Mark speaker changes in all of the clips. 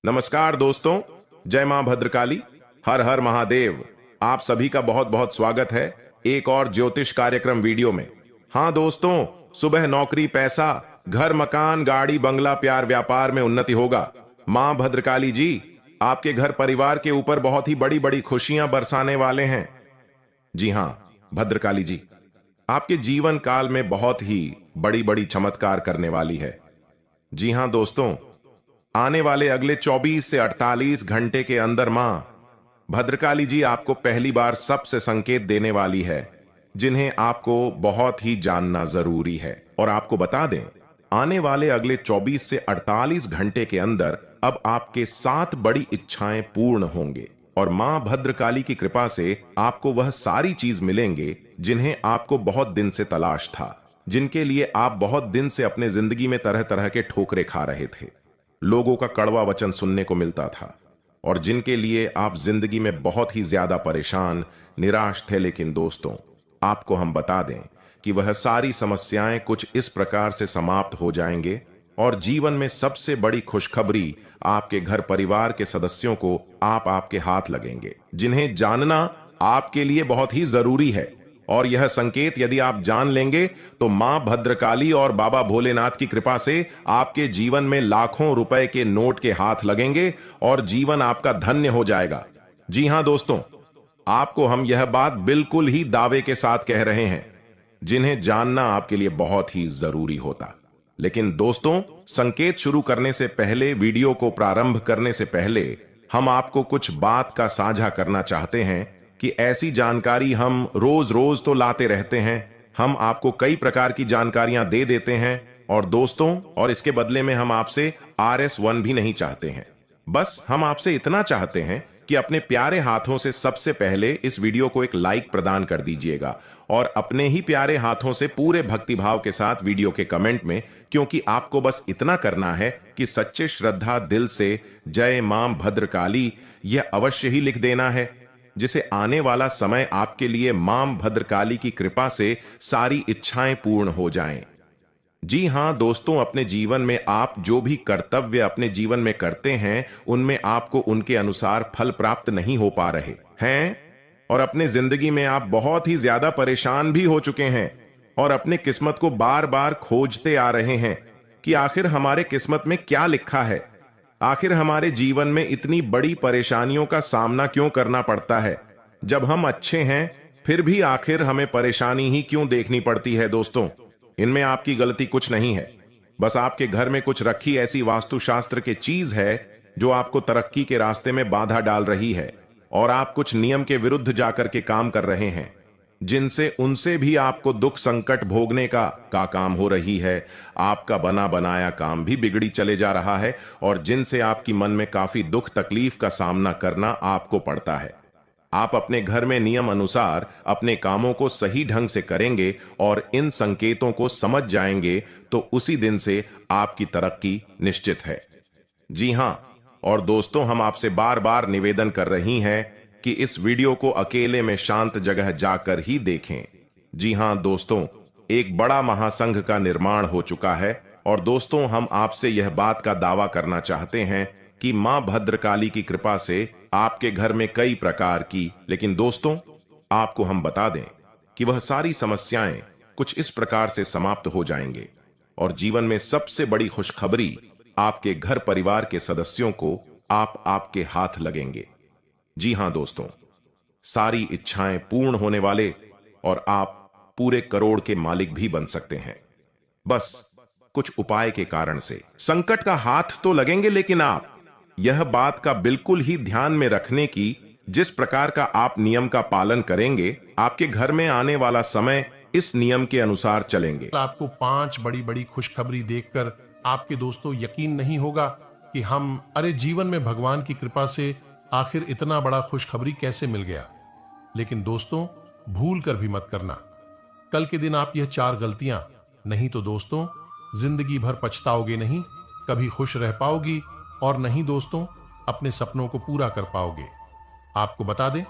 Speaker 1: नमस्कार दोस्तों, जय मां भद्रकाली, हर हर महादेव। आप सभी का बहुत बहुत स्वागत है एक और ज्योतिष कार्यक्रम वीडियो में। हाँ दोस्तों, सुबह नौकरी, पैसा, घर, मकान, गाड़ी, बंगला, प्यार, व्यापार में उन्नति होगा। मां भद्रकाली जी आपके घर परिवार के ऊपर बहुत ही बड़ी बड़ी खुशियां बरसाने वाले हैं। जी हां भद्रकाली जी आपके जीवन काल में बहुत ही बड़ी बड़ी चमत्कार करने वाली है। जी हां दोस्तों, आने वाले अगले 24 से 48 घंटे के अंदर मां भद्रकाली जी आपको पहली बार सबसे संकेत देने वाली है, जिन्हें आपको बहुत ही जानना जरूरी है। और आपको बता दें, आने वाले अगले 24 से 48 घंटे के अंदर अब आपके 7 बड़ी इच्छाएं पूर्ण होंगे और मां भद्रकाली की कृपा से आपको वह सारी चीज मिलेंगे जिन्हें आपको बहुत दिन से तलाश था, जिनके लिए आप बहुत दिन से अपने जिंदगी में तरह तरह के ठोकरे खा रहे थे, लोगों का कड़वा वचन सुनने को मिलता था और जिनके लिए आप जिंदगी में बहुत ही ज्यादा परेशान, निराश थे। लेकिन दोस्तों, आपको हम बता दें कि वह सारी समस्याएं कुछ इस प्रकार से समाप्त हो जाएंगे और जीवन में सबसे बड़ी खुशखबरी आपके घर परिवार के सदस्यों को आप आपके हाथ लगेंगे, जिन्हें जानना आपके लिए बहुत ही जरूरी है। और यह संकेत यदि आप जान लेंगे तो मां भद्रकाली और बाबा भोलेनाथ की कृपा से आपके जीवन में लाखों रुपए के नोट के हाथ लगेंगे और जीवन आपका धन्य हो जाएगा। जी हां दोस्तों, आपको हम यह बात बिल्कुल ही दावे के साथ कह रहे हैं, जिन्हें जानना आपके लिए बहुत ही जरूरी होता। लेकिन दोस्तों, संकेत शुरू करने से पहले, वीडियो को प्रारंभ करने से पहले हम आपको कुछ बात का साझा करना चाहते हैं कि ऐसी जानकारी हम रोज रोज तो लाते रहते हैं, हम आपको कई प्रकार की जानकारियां दे देते हैं और दोस्तों, और इसके बदले में हम आपसे RS1 भी नहीं चाहते हैं। बस हम आपसे इतना चाहते हैं कि अपने प्यारे हाथों से सबसे पहले इस वीडियो को एक लाइक प्रदान कर दीजिएगा और अपने ही प्यारे हाथों से पूरे भक्तिभाव के साथ वीडियो के कमेंट में, क्योंकि आपको बस इतना करना है कि सच्चे श्रद्धा दिल से जय मां भद्रकाली यह अवश्य ही लिख देना है, जिसे आने वाला समय आपके लिए मां भद्रकाली की कृपा से सारी इच्छाएं पूर्ण हो जाएं। जी हां दोस्तों, अपने जीवन में आप जो भी कर्तव्य अपने जीवन में करते हैं, उनमें आपको उनके अनुसार फल प्राप्त नहीं हो पा रहे हैं और अपने जिंदगी में आप बहुत ही ज्यादा परेशान भी हो चुके हैं और अपने किस्मत को बार बार खोजते आ रहे हैं कि आखिर हमारे किस्मत में क्या लिखा है, आखिर हमारे जीवन में इतनी बड़ी परेशानियों का सामना क्यों करना पड़ता है, जब हम अच्छे हैं फिर भी आखिर हमें परेशानी ही क्यों देखनी पड़ती है। दोस्तों, इनमें आपकी गलती कुछ नहीं है, बस आपके घर में कुछ रखी ऐसी वास्तुशास्त्र की चीज है जो आपको तरक्की के रास्ते में बाधा डाल रही है और आप कुछ नियम के विरुद्ध जाकर के काम कर रहे हैं, जिनसे उनसे भी आपको दुख संकट भोगने का काम हो रही है। आपका बना बनाया काम भी बिगड़ी चले जा रहा है और जिनसे आपकी मन में काफी दुख तकलीफ का सामना करना आपको पड़ता है। आप अपने घर में नियम अनुसार अपने कामों को सही ढंग से करेंगे और इन संकेतों को समझ जाएंगे तो उसी दिन से आपकी तरक्की निश्चित है। जी हां, और दोस्तों, हम आपसे बार बार निवेदन कर रही हैं कि इस वीडियो को अकेले में शांत जगह जाकर ही देखें। जी हां दोस्तों, एक बड़ा महासंघ का निर्माण हो चुका है और दोस्तों, हम आपसे यह बात का दावा करना चाहते हैं कि मां भद्रकाली की कृपा से आपके घर में कई प्रकार की, लेकिन दोस्तों, आपको हम बता दें कि वह सारी समस्याएं कुछ इस प्रकार से समाप्त हो जाएंगे और जीवन में सबसे बड़ी खुशखबरी आपके घर परिवार के सदस्यों को आप आपके हाथ लगेंगे। जी हां दोस्तों, सारी इच्छाएं पूर्ण होने वाले और आप पूरे करोड़ के मालिक भी बन सकते हैं, बस कुछ उपाय के कारण से। संकट का हाथ तो लगेंगे, लेकिन आप यह बात का बिल्कुल ही ध्यान में रखने की, जिस प्रकार का आप नियम का पालन करेंगे, आपके घर में आने वाला समय इस नियम के अनुसार चलेंगे।
Speaker 2: आपको 5 बड़ी बड़ी खुशखबरी देखकर आपके दोस्तों यकीन नहीं होगा कि हम जीवन में भगवान की कृपा से आखिर इतना बड़ा खुशखबरी कैसे मिल गया। लेकिन दोस्तों, भूल कर भी मत करना, कल के दिन आप यह 4 गलतियां, नहीं तो दोस्तों जिंदगी भर पछताओगे नहीं, कभी खुश रह पाओगी और नहीं दोस्तों अपने सपनों को पूरा कर पाओगे। आपको बता दें,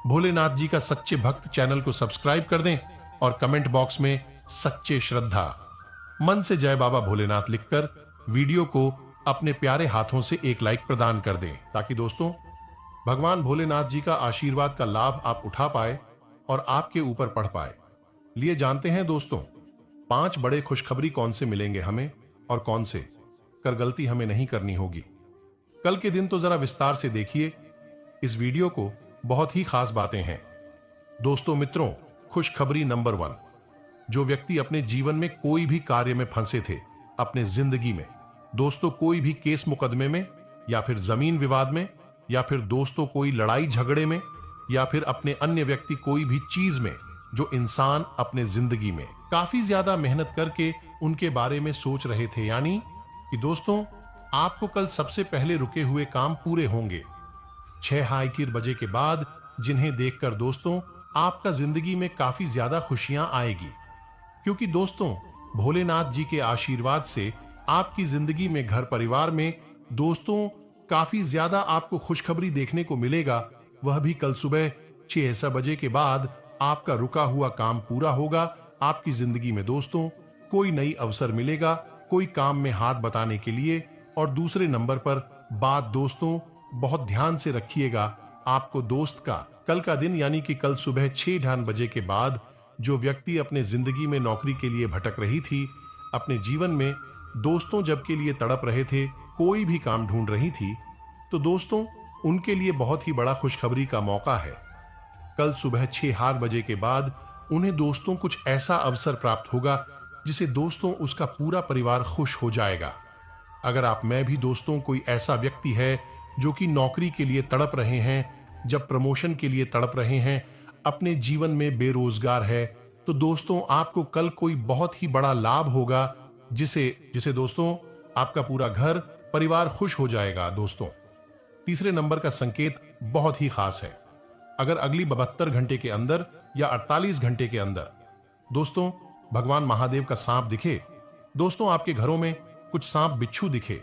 Speaker 2: भोलेनाथ जी का सच्चे भक्त चैनल को सब्सक्राइब कर दें और कमेंट बॉक्स में सच्चे श्रद्धा मन से जय बाबा भोलेनाथ लिखकर वीडियो को अपने प्यारे हाथों से एक लाइक प्रदान कर दें ताकि दोस्तों भगवान भोलेनाथ जी का आशीर्वाद का लाभ आप उठा पाए और आपके ऊपर पड़ पाए। लिए जानते हैं दोस्तों 5 बड़े खुशखबरी कौन से मिलेंगे हमें और कौन से कर गलती हमें नहीं करनी होगी। कल के दिन तो जरा विस्तार से देखिए इस वीडियो को, बहुत ही खास बातें हैं दोस्तों। मित्रों, खुशखबरी नंबर 1, जो व्यक्ति अपने जीवन में कोई भी कार्य में फंसे थे, अपने जिंदगी में दोस्तों कोई भी केस मुकदमे में या फिर जमीन विवाद में या फिर दोस्तों कोई लड़ाई झगड़े में या फिर अपने अन्य व्यक्ति कोई भी चीज में, जो इंसान अपने जिंदगी में काफी ज्यादा मेहनत करके उनके बारे में सोच रहे थे, यानी कि दोस्तों आपको कल सबसे पहले रुके हुए काम पूरे होंगे 6 बजे के बाद, जिन्हें देखकर दोस्तों आपका जिंदगी में काफी ज्यादा खुशियां आएगी, क्योंकि दोस्तों भोलेनाथ जी के आशीर्वाद से आपकी जिंदगी में, घर परिवार में दोस्तों काफी ज्यादा आपको खुशखबरी देखने को मिलेगा। वह भी कल सुबह 6 बजे के बाद आपका रुका हुआ काम पूरा होगा। आपकी जिंदगी में दोस्तों कोई नई अवसर मिलेगा, कोई काम में हाथ बटाने के लिए। और दूसरे नंबर पर बात दोस्तों बहुत ध्यान से रखिएगा, आपको दोस्त का कल का दिन यानी कि कल सुबह 6 बजे के बाद जो व्यक्ति अपने जिंदगी में नौकरी के लिए भटक रही थी, अपने जीवन में दोस्तों जब के लिए तड़प रहे थे, कोई भी काम ढूंढ रही थी, तो दोस्तों उनके लिए बहुत ही बड़ा खुशखबरी का मौका है। कल सुबह 6 बजे के बाद उन्हें दोस्तों कुछ ऐसा अवसर प्राप्त होगा जिसे दोस्तों उसका पूरा परिवार खुश हो जाएगा। अगर आप मैं भी दोस्तों कोई ऐसा व्यक्ति है जो कि नौकरी के लिए तड़प रहे हैं, जब प्रमोशन के लिए तड़प रहे हैं, अपने जीवन में बेरोजगार है, तो दोस्तों आपको कल कोई बहुत ही बड़ा लाभ होगा जिसे दोस्तों आपका पूरा घर परिवार खुश हो जाएगा। दोस्तों तीसरे नंबर का संकेत बहुत ही खास है। अगर अगली 72 घंटे के अंदर या 48 घंटे के अंदर दोस्तों भगवान महादेव का सांप दिखे, दोस्तों आपके घरों में कुछ सांप बिच्छू दिखे,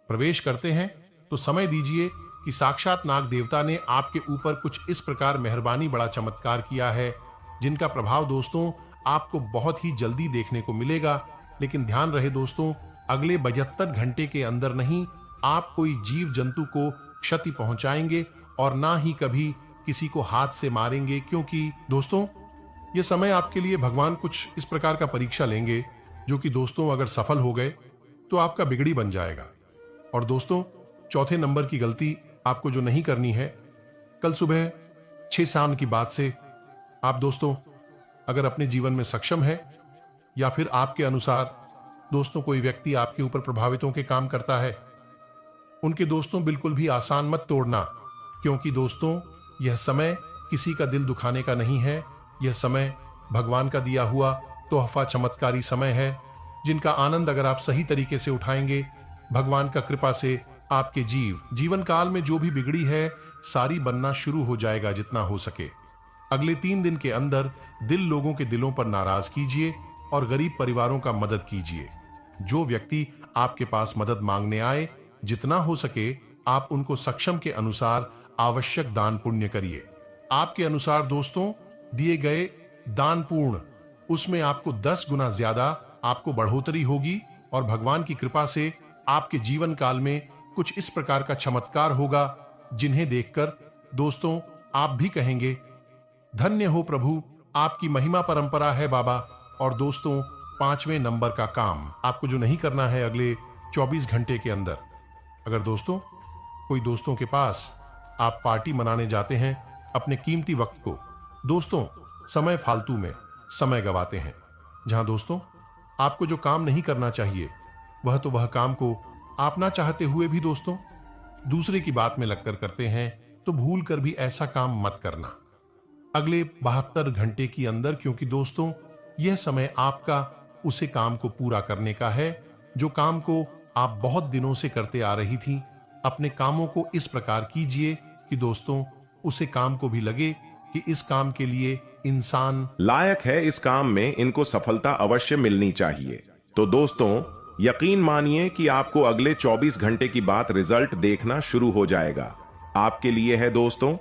Speaker 2: प्रवेश करते हैं, तो समझ दीजिए कि साक्षात नाग देवता ने आपके ऊपर कुछ इस प्रकार मेहरबानी, बड़ा चमत्कार किया है, जिनका प्रभाव दोस्तों आपको बहुत ही जल्दी देखने को मिलेगा। लेकिन ध्यान रहे दोस्तों, अगले 72 घंटे के अंदर नहीं आप कोई जीव जंतु को क्षति पहुंचाएंगे और ना ही कभी किसी को हाथ से मारेंगे, क्योंकि दोस्तों ये समय आपके लिए भगवान कुछ इस प्रकार का परीक्षा लेंगे जो कि दोस्तों अगर सफल हो गए तो आपका बिगड़ी बन जाएगा। और दोस्तों चौथे नंबर की गलती आपको जो नहीं करनी है, कल सुबह 6 शाम की बात से आप दोस्तों अगर अपने जीवन में सक्षम है या फिर आपके अनुसार दोस्तों कोई व्यक्ति आपके ऊपर प्रभावितों के काम करता है, उनके दोस्तों बिल्कुल भी आसान मत तोड़ना, क्योंकि दोस्तों यह समय किसी का दिल दुखाने का नहीं है। यह समय भगवान का दिया हुआ तोहफा, चमत्कारी समय है, जिनका आनंद अगर आप सही तरीके से उठाएंगे, भगवान का कृपा से आपके जीवन काल में जो भी बिगड़ी है सारी बनना शुरू हो जाएगा जितना हो सके। अगले 3 दिन के अंदर दिल लोगों के दिलों पर नाराज कीजिए और गरीब परिवारों का मदद कीजिए। जो व्यक्ति आपके पास मदद मांगने आए, जितना हो सके आप उनको सक्षम के अनुसार आवश्यक दान पुण्य करिए। आपके अनुसार दोस्तों दिए गए दान पूर्ण, उसमें आपको 10 गुना ज्यादा आपको बढ़ोतरी होगी और भगवान की कृपा से आपके जीवन काल में कुछ इस प्रकार का चमत्कार होगा जिन्हें देखकर दोस्तों आप भी कहेंगे धन्य हो प्रभु, आपकी महिमा परंपरा है बाबा। और दोस्तों 5वें नंबर का काम आपको जो नहीं करना है अगले 24 घंटे के अंदर, अगर दोस्तों कोई दोस्तों के पास आप पार्टी मनाने जाते हैं, अपने कीमती वक्त को दोस्तों समय फालतू में समय गवाते हैं, जहां दोस्तों आपको जो काम नहीं करना चाहिए वह काम को आप ना चाहते हुए भी दोस्तों दूसरे की बात में लगकर करते हैं, तो भूल कर भी ऐसा काम मत करना अगले 72 घंटे के अंदर, क्योंकि दोस्तों यह समय आपका उसे काम को पूरा करने का है जो काम को आप बहुत दिनों से करते आ रही थी। अपने कामों को इस प्रकार कीजिए कि दोस्तों उसे काम को भी लगे कि इस काम के लिए इंसान
Speaker 1: लायक है, इस काम में इनको सफलता अवश्य मिलनी चाहिए। तो दोस्तों यकीन मानिए कि आपको अगले 24 घंटे की बात रिजल्ट देखना शुरू हो जाएगा। आपके लिए है दोस्तों,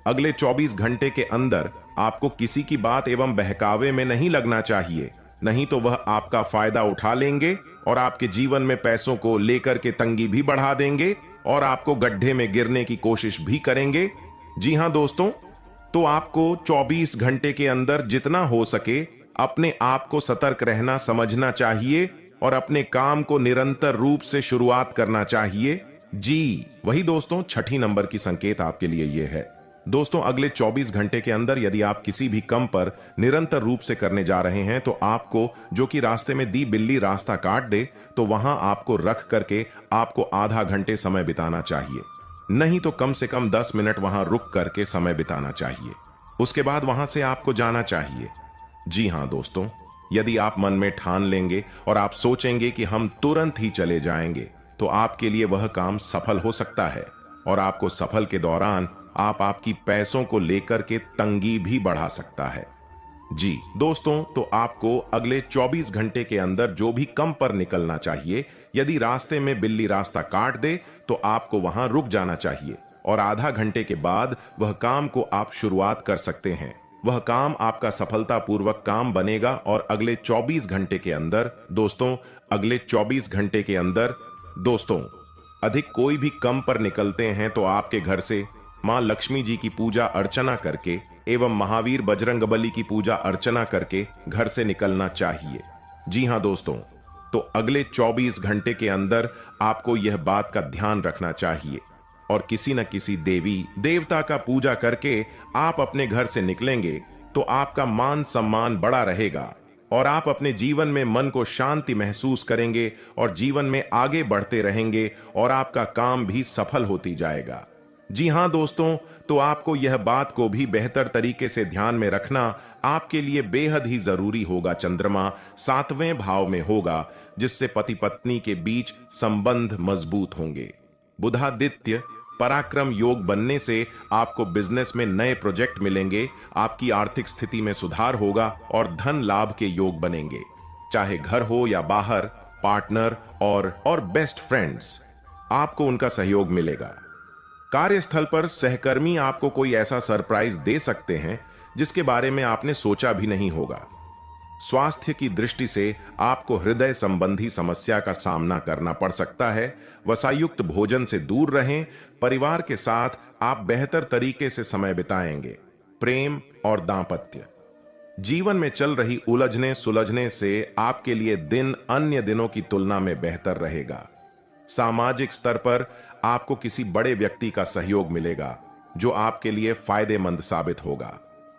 Speaker 1: अगले 24 घंटे के अंदर आपको किसी की बात एवं बहकावे में नहीं लगना चाहिए। नहीं तो वह आपका फायदा उठा लेंगे और आपके जीवन में पैसों को लेकर के तंगी भी बढ़ा देंगे और आपको गड्ढे में गिरने की कोशिश भी करेंगे। जी हां दोस्तों, तो आपको 24 घंटे के अंदर जितना हो सके अपने आप को सतर्क रहना समझना चाहिए और अपने काम को निरंतर रूप से शुरुआत करना चाहिए। जी वही दोस्तों, छठी नंबर की संकेत आपके लिए यह है। दोस्तों, अगले 24 घंटे के अंदर यदि आप किसी भी काम पर निरंतर रूप से करने जा रहे हैं तो आपको, जो कि रास्ते में दी बिल्ली रास्ता काट दे, तो वहां आपको रख करके आपको आधा घंटे समय बिताना चाहिए, नहीं तो कम से कम 10 मिनट वहां रुक करके समय बिताना चाहिए। उसके बाद वहां से आपको जाना चाहिए। जी हां दोस्तों, यदि आप मन में ठान लेंगे और आप सोचेंगे कि हम तुरंत ही चले जाएंगे, तो आपके लिए वह काम सफल हो सकता है और आपको सफल के दौरान आप आपकी पैसों को लेकर के तंगी भी बढ़ा सकता है। जी दोस्तों, तो आपको अगले 24 घंटे के अंदर जो भी काम पर निकलना चाहिए, यदि रास्ते में बिल्ली रास्ता काट दे तो आपको वहां रुक जाना चाहिए और आधा घंटे के बाद वह काम को आप शुरुआत कर सकते हैं। वह काम आपका सफलतापूर्वक काम बनेगा और अगले 24 घंटे के अंदर दोस्तों, अगले 24 घंटे के अंदर दोस्तों, अधिक कोई भी काम पर निकलते हैं तो आपके घर से मां लक्ष्मी जी की पूजा अर्चना करके एवं महावीर बजरंगबली की पूजा अर्चना करके घर से निकलना चाहिए। जी हां दोस्तों, तो अगले 24 घंटे के अंदर आपको यह बात का ध्यान रखना चाहिए और किसी न किसी देवी देवता का पूजा करके आप अपने घर से निकलेंगे तो आपका मान सम्मान बड़ा रहेगा और आप अपने जीवन में मन को शांति महसूस करेंगे और जीवन में आगे बढ़ते रहेंगे और आपका काम भी सफल होती जाएगा। जी हां दोस्तों, तो आपको यह बात को भी बेहतर तरीके से ध्यान में रखना आपके लिए बेहद ही जरूरी होगा। चंद्रमा 7वें भाव में होगा, जिससे पति पत्नी के बीच संबंध मजबूत होंगे। बुधादित्य पराक्रम योग बनने से आपको बिजनेस में नए प्रोजेक्ट मिलेंगे, आपकी आर्थिक स्थिति में सुधार होगा और धन लाभ के योग बनेंगे। चाहे घर हो या बाहर, पार्टनर और बेस्ट फ्रेंड्स, आपको उनका सहयोग मिलेगा। कार्यस्थल पर सहकर्मी आपको कोई ऐसा सरप्राइज दे सकते हैं जिसके बारे में आपने सोचा भी नहीं होगा। स्वास्थ्य की दृष्टि से आपको हृदय संबंधी समस्या का सामना करना पड़ सकता है। वसायुक्त भोजन से दूर रहें। परिवार के साथ आप बेहतर तरीके से समय बिताएंगे। प्रेम और दांपत्य जीवन में चल रही उलझने सुलझने से आपके लिए दिन अन्य दिनों की तुलना में बेहतर रहेगा। सामाजिक स्तर पर आपको किसी बड़े व्यक्ति का सहयोग मिलेगा जो आपके लिए फायदेमंद साबित होगा।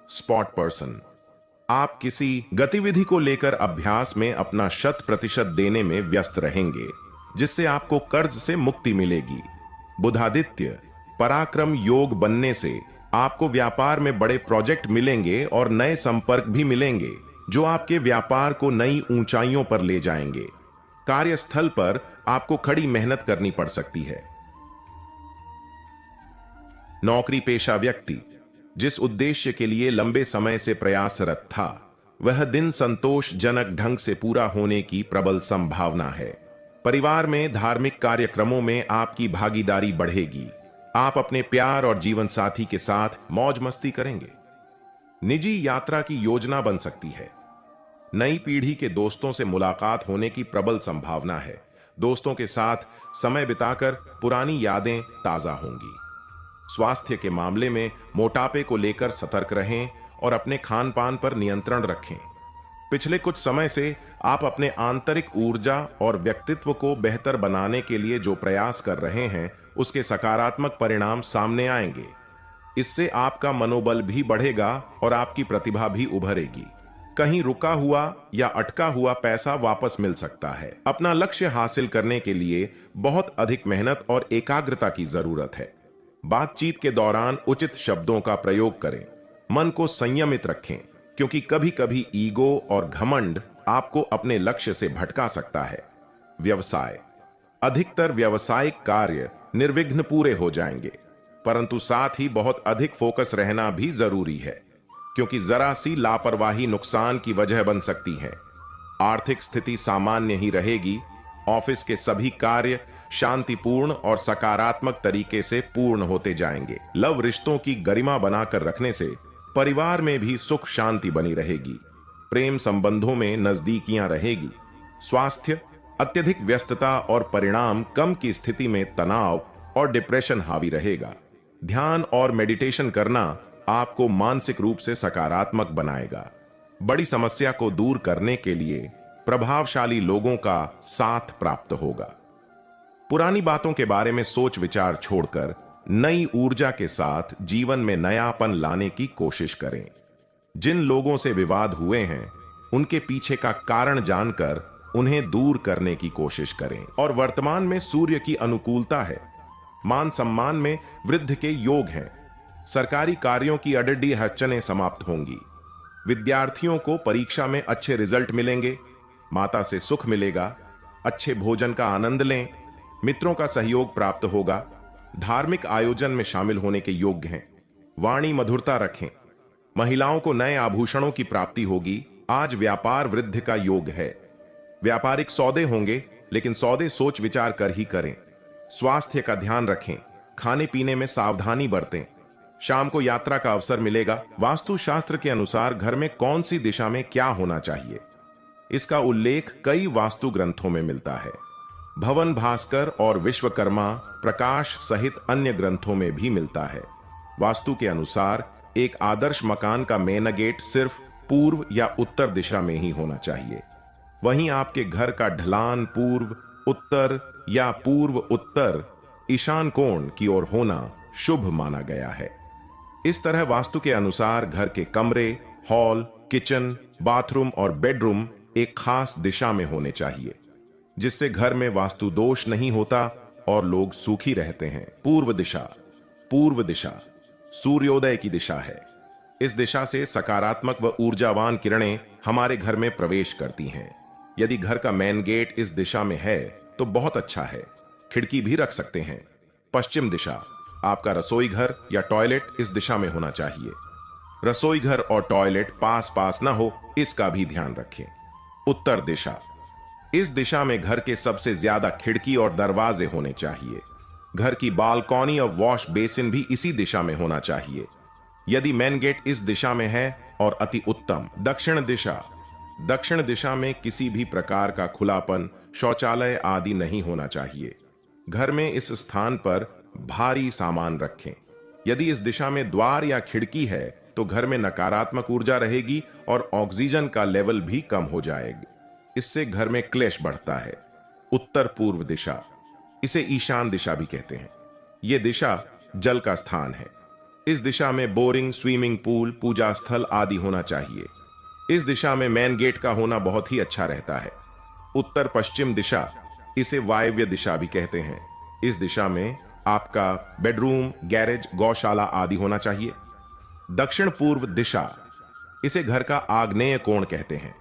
Speaker 1: स्पॉट पर्सन, आप किसी गतिविधि को लेकर अभ्यास में अपना 100% देने में व्यस्त रहेंगे, जिससे आपको कर्ज से मुक्ति मिलेगी। बुधादित्य पराक्रम योग बनने से आपको व्यापार में बड़े प्रोजेक्ट मिलेंगे और नए संपर्क भी मिलेंगे जो आपके व्यापार को नई ऊंचाइयों पर ले जाएंगे। कार्यस्थल पर आपको कड़ी मेहनत करनी पड़ सकती है। नौकरी पेशा व्यक्ति जिस उद्देश्य के लिए लंबे समय से प्रयासरत था, वह दिन संतोषजनक ढंग से पूरा होने की प्रबल संभावना है। परिवार में धार्मिक कार्यक्रमों में आपकी भागीदारी बढ़ेगी। आप अपने प्यार और जीवन साथी के साथ मौज मस्ती करेंगे। निजी यात्रा की योजना बन सकती है। नई पीढ़ी के दोस्तों से मुलाकात होने की प्रबल संभावना है। दोस्तों के साथ समय बिताकर पुरानी यादें ताजा होंगी। स्वास्थ्य के मामले में मोटापे को लेकर सतर्क रहें और अपने खान पान पर नियंत्रण रखें। पिछले कुछ समय से आप अपने आंतरिक ऊर्जा और व्यक्तित्व को बेहतर बनाने के लिए जो प्रयास कर रहे हैं, उसके सकारात्मक परिणाम सामने आएंगे। इससे आपका मनोबल भी बढ़ेगा और आपकी प्रतिभा भी उभरेगी। कहीं रुका हुआ या अटका हुआ पैसा वापस मिल सकता है। अपना लक्ष्य हासिल करने के लिए बहुत अधिक मेहनत और एकाग्रता की जरूरत है। बातचीत के दौरान उचित शब्दों का प्रयोग करें। मन को संयमित रखें, क्योंकि कभी कभी ईगो और घमंड आपको अपने लक्ष्य से भटका सकता है। व्यवसाय, अधिकतर व्यावसायिक कार्य निर्विघ्न पूरे हो जाएंगे, परंतु साथ ही बहुत अधिक फोकस रहना भी जरूरी है, क्योंकि जरा सी लापरवाही नुकसान की वजह बन सकती है। आर्थिक स्थिति सामान्य ही रहेगी। ऑफिस के सभी कार्य शांतिपूर्ण और सकारात्मक तरीके से पूर्ण होते जाएंगे। लव रिश्तों की गरिमा बनाकर रखने से परिवार में भी सुख शांति बनी रहेगी। प्रेम संबंधों में नजदीकियां रहेगी। स्वास्थ्य, अत्यधिक व्यस्तता और परिणाम कम की स्थिति में तनाव और डिप्रेशन हावी रहेगा। ध्यान और मेडिटेशन करना आपको मानसिक रूप से सकारात्मक बनाएगा। बड़ी समस्या को दूर करने के लिए प्रभावशाली लोगों का साथ प्राप्त होगा। पुरानी बातों के बारे में सोच विचार छोड़कर नई ऊर्जा के साथ जीवन में नयापन लाने की कोशिश करें। जिन लोगों से विवाद हुए हैं उनके पीछे का कारण जानकर उन्हें दूर करने की कोशिश करें। और वर्तमान में सूर्य की अनुकूलता है। मान सम्मान में वृद्धि के योग हैं। सरकारी कार्यों की अडडी हड़चनें समाप्त होंगी। विद्यार्थियों को परीक्षा में अच्छे रिजल्ट मिलेंगे। माता से सुख मिलेगा। अच्छे भोजन का आनंद लें। मित्रों का सहयोग प्राप्त होगा। धार्मिक आयोजन में शामिल होने के योग्य हैं। वाणी मधुरता रखें। महिलाओं को नए आभूषणों की प्राप्ति होगी। आज व्यापार वृद्धि का योग है। व्यापारिक सौदे होंगे, लेकिन सौदे सोच विचार कर ही करें। स्वास्थ्य का ध्यान रखें। खाने पीने में सावधानी बरतें। शाम को यात्रा का अवसर मिलेगा। वास्तुशास्त्र के अनुसार घर में कौन सी दिशा में क्या होना चाहिए, इसका उल्लेख कई वास्तु ग्रंथों में मिलता है। भवन भास्कर और विश्वकर्मा प्रकाश सहित अन्य ग्रंथों में भी मिलता है। वास्तु के अनुसार एक आदर्श मकान का मेन गेट सिर्फ पूर्व या उत्तर दिशा में ही होना चाहिए। वहीं आपके घर का ढलान पूर्व, उत्तर या पूर्व उत्तर, ईशान कोण की ओर होना शुभ माना गया है। इस तरह वास्तु के अनुसार घर के कमरे, हॉल, किचन, बाथरूम और बेडरूम एक खास दिशा में होने चाहिए, जिससे घर में वास्तु दोष नहीं होता और लोग सुखी रहते हैं। पूर्व दिशा सूर्योदय की दिशा है। इस दिशा से सकारात्मक व ऊर्जावान किरणें हमारे घर में प्रवेश करती हैं। यदि घर का मेन गेट इस दिशा में है तो बहुत अच्छा है। खिड़की भी रख सकते हैं। पश्चिम दिशा, आपका रसोई घर या टॉयलेट इस दिशा में होना चाहिए। रसोई घर और टॉयलेट पास पास ना हो, इसका भी ध्यान रखें। उत्तर दिशा, इस दिशा में घर के सबसे ज्यादा खिड़की और दरवाजे होने चाहिए। घर की बालकॉनी और वॉश बेसिन भी इसी दिशा में होना चाहिए। यदि मेन गेट इस दिशा में है और अति उत्तम। दक्षिण दिशा में किसी भी प्रकार का खुलापन, शौचालय आदि नहीं होना चाहिए। घर में इस स्थान पर भारी सामान रखें। यदि इस दिशा में द्वार या खिड़की है तो घर में नकारात्मक ऊर्जा रहेगी और ऑक्सीजन का लेवल भी कम हो जाएगा। इससे घर में क्लेश बढ़ता है। उत्तर पूर्व दिशा, इसे ईशान दिशा भी कहते हैं। यह दिशा जल का स्थान है। इस दिशा में बोरिंग, स्विमिंग पूल, पूजा स्थल आदि होना चाहिए। इस दिशा में मेन गेट का होना बहुत ही अच्छा रहता है। उत्तर पश्चिम दिशा, इसे वायव्य दिशा भी कहते हैं। इस दिशा में आपका बेडरूम, गैरेज, गौशाला आदि होना चाहिए। दक्षिण पूर्व दिशा, इसे घर का आग्नेय कोण कहते हैं।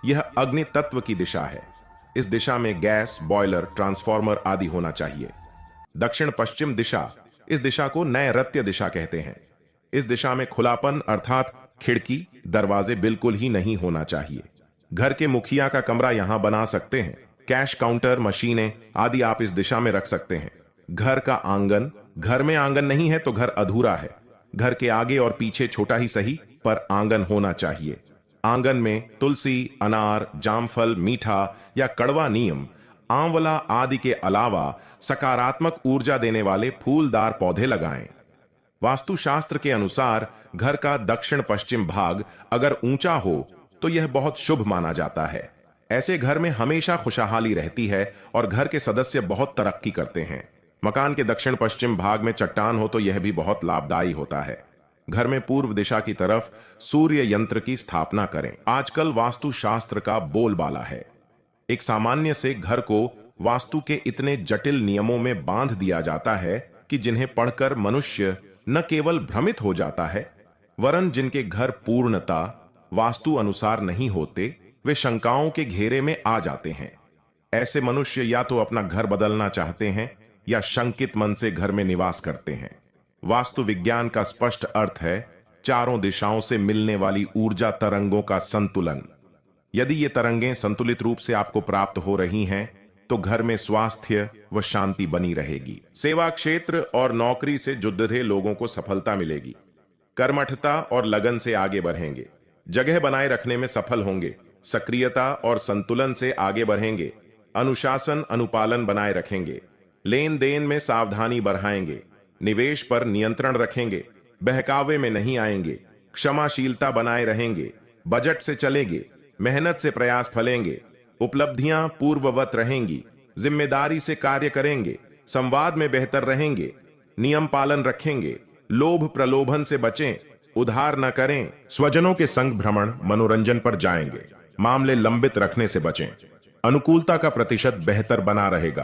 Speaker 1: यह अग्नि तत्व की दिशा है। इस दिशा में गैस, बॉयलर, ट्रांसफार्मर आदि होना चाहिए। दक्षिण पश्चिम दिशा, इस दिशा को नैऋत्य दिशा कहते हैं। इस दिशा में खुलापन अर्थात खिड़की, दरवाजे बिल्कुल ही नहीं होना चाहिए। घर के मुखिया का कमरा यहां बना सकते हैं। कैश काउंटर, मशीनें आदि आप इस दिशा में रख सकते हैं। घर का आंगन, घर में आंगन नहीं है तो घर अधूरा है। घर के आगे और पीछे छोटा ही सही पर आंगन होना चाहिए। आंगन में तुलसी, अनार, जामफल, मीठा या कड़वा नीम, आंवला आदि के अलावा सकारात्मक ऊर्जा देने वाले फूलदार पौधे लगाएं। वास्तुशास्त्र के अनुसार घर का दक्षिण पश्चिम भाग अगर ऊंचा हो तो यह बहुत शुभ माना जाता है। ऐसे घर में हमेशा खुशहाली रहती है और घर के सदस्य बहुत तरक्की करते हैं। मकान के दक्षिण पश्चिम भाग में चट्टान हो तो यह भी बहुत लाभदायी होता है। घर में पूर्व दिशा की तरफ सूर्य यंत्र की स्थापना करें। आजकल वास्तुशास्त्र का बोलबाला है। एक सामान्य से घर को वास्तु के इतने जटिल नियमों में बांध दिया जाता है कि जिन्हें पढ़कर मनुष्य न केवल भ्रमित हो जाता है, वरन जिनके घर पूर्णता वास्तु अनुसार नहीं होते, वे शंकाओं के घेरे में आ जाते हैं। ऐसे मनुष्य या तो अपना घर बदलना चाहते हैं या शंकित मन से घर में निवास करते हैं। वास्तु विज्ञान का स्पष्ट अर्थ है चारों दिशाओं से मिलने वाली ऊर्जा तरंगों का संतुलन। यदि ये तरंगें संतुलित रूप से आपको प्राप्त हो रही हैं तो घर में स्वास्थ्य व शांति बनी रहेगी। सेवा क्षेत्र और नौकरी से जुड़ रहे लोगों को सफलता मिलेगी। कर्मठता और लगन से आगे बढ़ेंगे। जगह बनाए रखने में सफल होंगे। सक्रियता और संतुलन से आगे बढ़ेंगे। अनुशासन अनुपालन बनाए रखेंगे। लेन देन में सावधानी बढ़ाएंगे। निवेश पर नियंत्रण रखेंगे। बहकावे में नहीं आएंगे। क्षमाशीलता बनाए रहेंगे। बजट से चलेंगे। मेहनत से प्रयास फलेंगे। उपलब्धियां पूर्ववत रहेंगी। जिम्मेदारी से कार्य करेंगे। संवाद में बेहतर रहेंगे। नियम पालन रखेंगे। लोभ प्रलोभन से बचें। उधार न करें। स्वजनों के संग भ्रमण मनोरंजन पर जाएंगे। मामले लंबित रखने से बचें। अनुकूलता का प्रतिशत बेहतर बना रहेगा।